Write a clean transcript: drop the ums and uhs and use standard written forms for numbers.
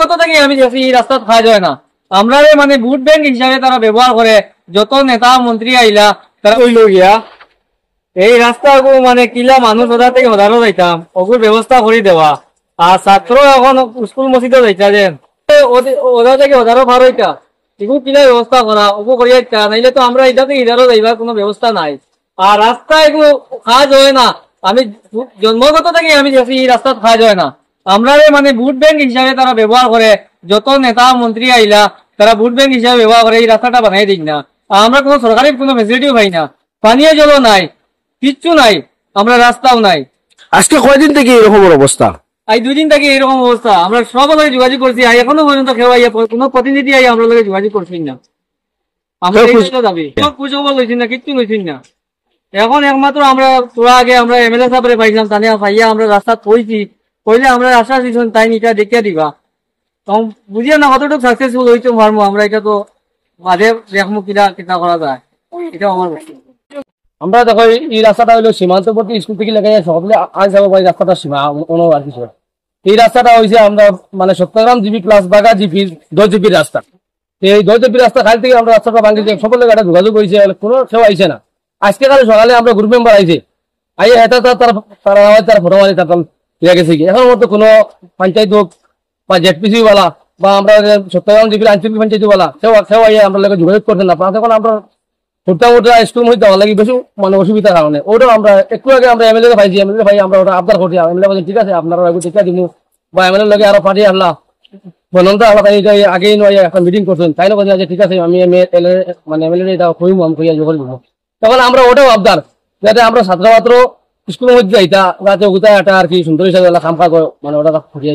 কত থেকে আমি দেখি এই রাস্তা খাওয়া যায় না। আমরা মানে ভোট ব্যাংক হিসাবে তারা ব্যবহার করে। যত নেতা মন্ত্রী আইলা তারা কইল গিয়া এই রাস্তা মানে কিলা মানুষ ওদের থেকে ওধারও যাইতাম ওগুর ব্যবস্থা করে দেওয়া। আর ছাত্র এখন স্কুল মসজিদে যাইতা যেন ওদের থেকে ওধারও ভার হইতা এগুলো কিলা ব্যবস্থা করা ওগু করিয়া ইচ্ছা নাইলে তো আমরা এটা থেকে ইধারও যাইবার কোনো ব্যবস্থা নাই। আর রাস্তা এগুলো খাওয়া যায় না। আমি জন্মগত থেকে আমি দেখি এই রাস্তা খাওয়া যায় না। আমরা মানে ভোট ব্যাংক হিসাবে তারা ব্যবহার করে। যত নেতা মন্ত্রী আইলা তারা ভোট ব্যাংক হিসাবে ব্যবহার করে এই রাস্তাটা বানাই দিক না। আমরা কোনো সরকারি কোনো ফেসিলিটিও পাই না, পানীয় জলও নাই, কিচ্ছু নাই, আমরা রাস্তাও নাই। আজকে কয়দিন থেকে এরকম অবস্থা? এই 2 দিন থেকে এরকম অবস্থা। আমরা সব লোক যোগাযোগ করছি, এখনো পর্যন্ত কেউ কোনো প্রতিনিধি আই আমরা লোক যোগাযোগ করছি না। আমরা দাবি সব পুজো লইছি না, কিচ্ছু লইছি না। এখন একমাত্র আমরা তোরা আগে আমরা এমএলএ সাহেবরে পাইছিলাম, তানিয়া পাইয়া আমরা রাস্তা কইছি, কইলে আমরা আশা দিয়েছেন তাই এটা দেখে দিবা। তখন বুঝিয়ে না কতটুকু সাকসেসফুল হইতে পারবো আমরা। এটা তো মাঝে দেখবো কিনা কিনা করা যায়, এটা আমার। আমরা দেখো এই রাস্তাটা হইলো সীমান্তবর্তী স্কুল থেকে লেগে সকলে আজ যাব পারি রাস্তাটা সীমা কোনো আর কিছু। এই রাস্তাটা হয়েছে আমরা মানে সত্যগ্রাম জিপি প্লাস বাগা জিপি 10 জিপির রাস্তা। এই 10 জিপির রাস্তা খালি থেকে আমরা রাস্তাটা ভাঙিয়েছি, সকলে একটা যোগাযোগ করেছে, কোনো সেবা আইছে না। আজকে কালে সকালে আমরা গ্রুপ মেম্বার আইছে, আইয়ে এটা তার ফটো মারি তার গেছে কি এখন মতো কোনো পঞ্চায়েত হোক বা জেডপিসি ওয়ালা বা আমরা সত্যগ্রাম জিপির আঞ্চলিক পঞ্চায়েত ওয়ালা সেও আইয়ে আমরা লোক যোগাযোগ করছেন না। এখন আমরা মোটা স্কুল মধ্যে দেওয়া লাগে বেশি মানে অসুবিধার কারণে ওটাও আমরা একটু আগে আমরা এমএলএ পাইছি, এমএলএ ভাই আমরা ওটা আবদার করছি, এমএলএ বলছেন ঠিক আছে আপনারা টিকা দিব বা এমএলএ লগে আরো পাঠিয়ে আনলা বলন্তা আল্লাহ তাই আগেই নয় একটা মিটিং করছেন, তাই না বলছেন যে ঠিক আছে আমি মানে এমএলএ এটা কইব আমি কইয়া যোগাযোগ করবো। তখন আমরা ওটাও আবদার যাতে আমরা ছাত্র ছাত্র স্কুলের মধ্যে যাইতা যাতে ওগুতা একটা আর কি সুন্দর হিসাবে কাম কাজ মানে ওটা ফুটিয়ে